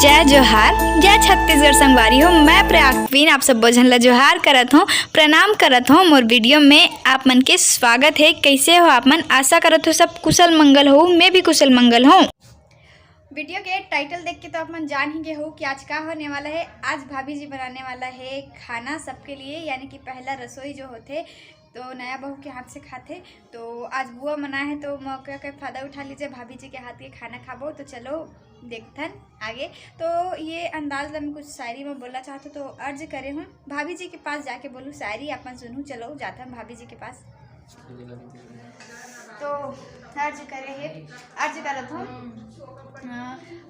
जय जोहार, जय छत्तीसगढ़ संगवारी हो। मैं प्रयागवीन आप सब बोझन ला जोहार करत हूँ, प्रणाम करत हूँ। मोर वीडियो में आप मन के स्वागत है। कैसे हो आप मन? आशा करत हो सब कुशल मंगल हो। मैं भी कुशल मंगल हूँ। वीडियो के टाइटल देख के तो आप मन जान ही गए हो कि आज क्या होने वाला है। आज भाभी जी बनाने वाला है खाना सबके लिए, यानी कि पहला रसोई जो होते तो नया बहू के हाथ से खाते। तो आज बुआ मना है तो मौका का फ़ायदा उठा लीजिए, भाभी जी के हाथ के खाना खाबो। तो चलो देखथन आगे। तो ये अंदाज मैं कुछ शायरी में बोलना चाहते तो अर्ज करे हूँ भाभी जी के पास जाके बोलूँ शायरी अपन सुनूँ। चलो जाता हम भाभी जी के पास। तो अर्ज करे है, अर्ज करत हूँ।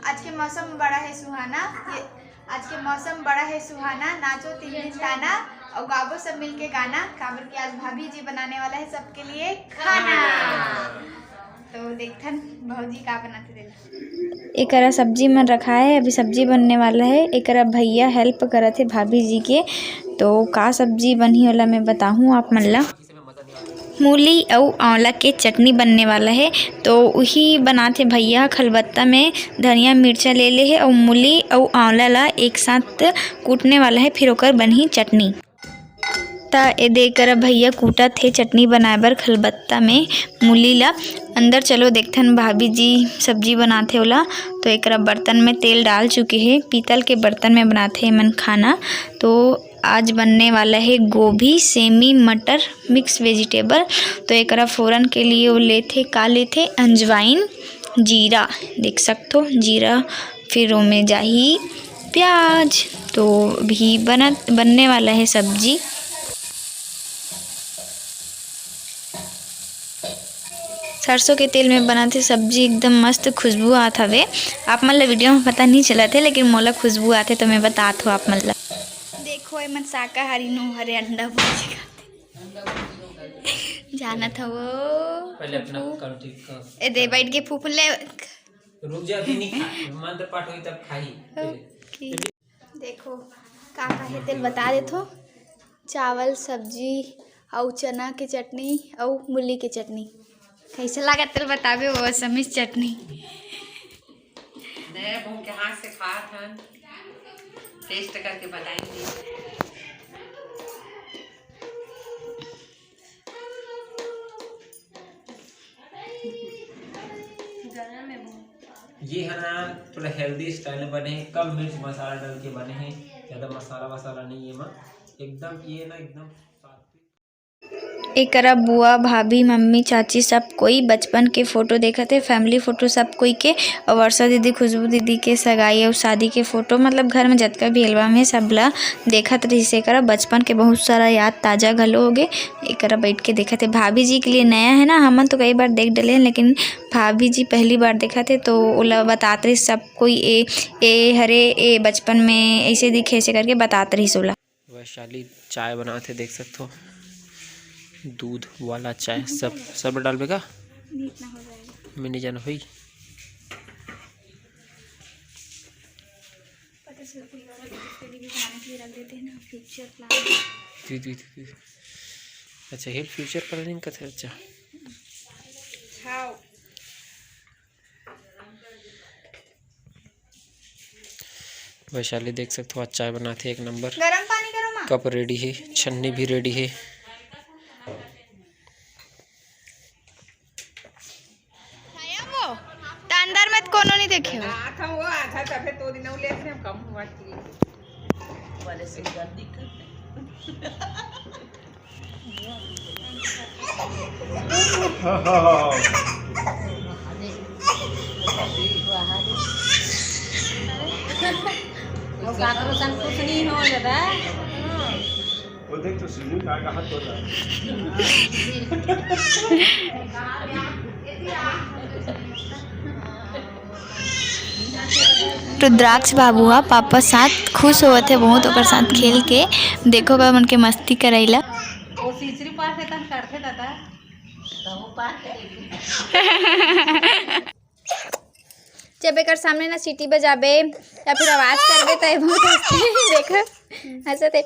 आज के मौसम बड़ा है सुहाना, ये आज के मौसम बड़ा है सुहाना, नाचो तीन दिन ताना और गाबो सब मिलके गाना। काबर की आज भाभी जी बनाने वाला है सबके लिए खाना। तो देखथन भौजी का बनाते थे। एकरा सब्जी मन रखा है, अभी सब्जी बनने वाला है। एकरा भैया हेल्प करत है भाभी जी के। तो का सब्जी बनी वाला मैं बताहूँ आप मन ला। मूली और आंवला के चटनी बनने वाला है। तो वही बनाते भैया। खलबत्ता में धनिया मिर्चा ले ले है और मूली और आंवला ला एक साथ कूटने वाला है, फिर ओकर बनही चटनी। ता ए देकर भैया कूटत थे चटनी बनाए बर खलबत्ता में मूली ला। अंदर चलो देखथन भाभी जी सब्जी बनाथे ओला। तो एकरा बर्तन में तेल डाल चुके हैं, पीतल के बर्तन में बनाथे मन खाना। तो आज बनने वाला है गोभी सेमी मटर मिक्स वेजिटेबल। तो एकरा फोरन के लिए वो लेथे का लेथे अंजवाइन जीरा, देख सकते हो जीरा, फिर ओमे जाही प्याज। तो भी बनने वाला है सब्जी। सरसों के तेल में बनाते सब्जी एकदम मस्त खुशबू आत हवे। आप मन ला वीडियो में पता नहीं चला थे, लेकिन मोला खुशबू आते तो मैं बतात हूँ आप मन ला। देखो ए मन शाकाहारी नो हरे अंडा भुर्जी खाते जानत हो पहले अपना करो ठीक कर। ए दे बैठ के फूफू ले रुक जा, अभी नहीं खा, मंत्र पाठ होई तब खाई। देखो का है तेल बता देथो। चावल सब्जी और चना के चटनी और मूली के चटनी। कैसे लगा तेल बताबे वो समिस चटनी। नया बहू के हाथ से खा था, टेस्ट करके बताएंगे। ये है ना थोड़ा हेल्दी स्टाइल में बने हैं, कम मिर्च मसाला डाल के बने हैं, ज़्यादा मसाला वसाला नहीं है माँ। एकदम ये ना एकदम एकरा बुआ भाभी मम्मी चाची सब कोई बचपन के फोटो देखा थे, फैमिली फोटो सब कोई के। और वर्षा दीदी खुशबू दीदी के सगाई और शादी के फोटो, मतलब घर में जतका भी एल्बम है सब ला देखत रही से। एकरा बचपन के बहुत सारा याद ताज़ा घलो हो गए। एकरा बैठ के देखा थे। भाभी जी के लिए नया है ना, हमन तो कई बार देख डले हैं, लेकिन भाभी जी पहली बार देखा थे। तो ओला बताते रही सब कोई ए हरे ए बचपन में ऐसे दिखे ऐसे करके बताते रही सोला। वैशाली चाय बनाते देख सकते हो, दूध वाला चाय। सब डालबे का मैंने जाना हुई। अच्छा हेल्थ फ्यूचर प्लानिंग का था। अच्छा वैशाली देख सकते हो आज चाय बनाते एक नंबर। गरम पानी करो। कप रेडी है, छन्नी भी रेडी है। अंदर में कोनो नहीं देखे हो। वो आधा तबे तो दिन ले से कम हुआ थी वाले से गंदी कर। वो काकरो सन कुछ नहीं हो दादा। वो देख तो सुनी का हाथ होता है। रुद्राक्ष बाबुआ पापा साथ खुश होते थे बहुत, ओकर साथ खेल के। देखो का मन के मस्ती करैला। वो तीसरी पास है तन करते दादा तो वो पास जब एक सामने ना सीटी बजाबे या फिर आवाज करबे तो बहुत हंसते। देखो हंसते।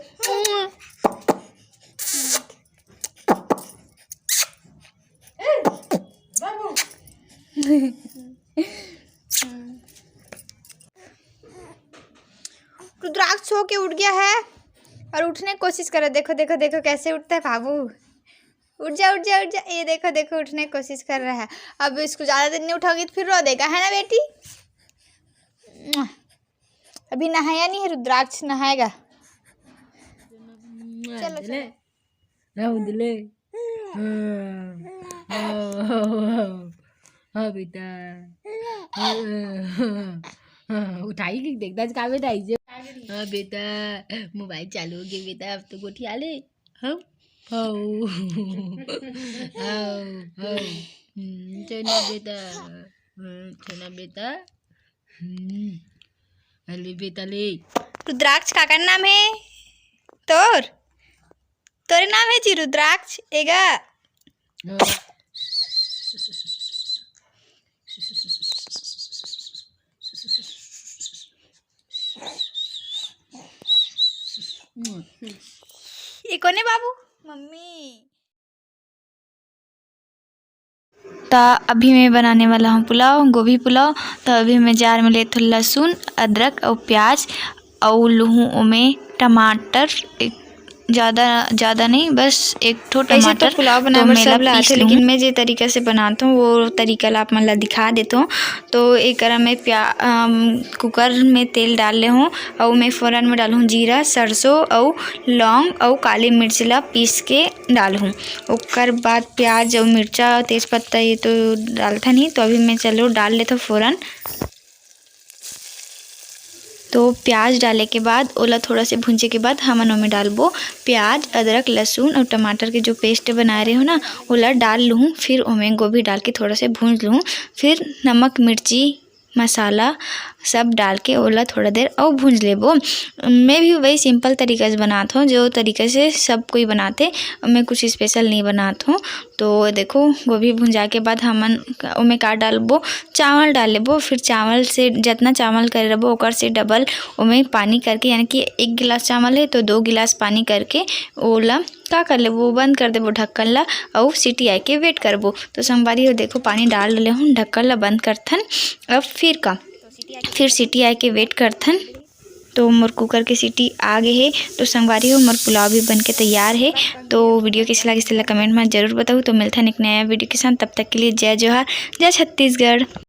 सो के उठ गया है और उठने की कोशिश करो। देखो देखो देखो कैसे उठता है बाबू। उठ जा उठ जा उठ जा। ये देखो देखो उठने की कोशिश कर रहा है। अब इसको ज़्यादा देर नहीं उठाओगी तो फिर रो देगा, है ना बेटी? अभी नहाया नहीं है, रुद्राक्ष नहाएगा। चलो चलो राहुल हाँ बेटा उठाई कि देखता का बेटा ऐसे। हाँ बेटा मोबाइल चालू हो गया बेटा, अब तो गोठिया ले। हाँ चना बेटा, चना बेटा। अले बेटा ले। रुद्राक्ष काका नाम है तोरे नाम है जी रुद्राक्ष एगा। ये कौन है बाबू? मम्मी। तो अभी मैं बनाने वाला हूँ पुलाव, गोभी पुलाव। तो अभी मैं जार में ले लहसुन, अदरक और प्याज और लूँ उमें टमाटर, ज़्यादा नहीं, बस एक ठो टमाटर। तो पुलाव बनाने सब लाते हैं, लेकिन मैं जे तरीका से बनाता हूँ वो तरीका ला आप मन ला दिखा देता हूँ। तो एक में कुकर में तेल डाल ले हूँ और मैं फ़ौरन में डालूँ जीरा, सरसों और लौंग और काली मिर्च ला पीस के डालूँ। उसके बाद प्याज और मिर्चा तेज़पत्ता ये तो डालता नहीं, तो अभी मैं चलो डाल लेता हूँ फ़ौरन। तो प्याज डाले के बाद ओला थोड़ा से भूंजे के बाद हमन ओमे डालबो प्याज, अदरक, लहसुन और टमाटर के जो पेस्ट बना रहे हो ना ओला डाल लूँ। फिर ओमे गोभी डाल के थोड़ा से भूंज लूँ। फिर नमक, मिर्ची, मसाला सब डाल के ओला थोड़ा देर और भूंज लेबो। मैं भी वही सिंपल तरीक़े से बनाता हूँ जो तरीके से सब कोई बनाते। मैं कुछ स्पेशल नहीं बनाता हूँ। तो देखो गोभी भुंजा के बाद हमन ओमे का डालबो, चावल डाल लेबो। फिर चावल से जितना चावल कर लेबो ओकर से डबल ओमे पानी करके, यानी कि 1 गिलास चावल है तो 2 गिलास पानी करके ओला का कर लेबो, बंद कर देबो ढक्कन ला और सीटी आए के वेट करबो। तो संगवारी हो देखो पानी डाल ले हूँ, ढक्कन ला बंद करथन। अब फिर सीटी आए के वेट करथन। तो मोर कुकर की सीटी आ गई है। तो संगवारी हो मोर पुलाव भी बन के तैयार है। तो वीडियो कैसा लगे इसलिए कमेंट में ज़रूर बताओ। तो मिलता है एक नया वीडियो के साथ, तब तक के लिए जय जोहार, जय छत्तीसगढ़।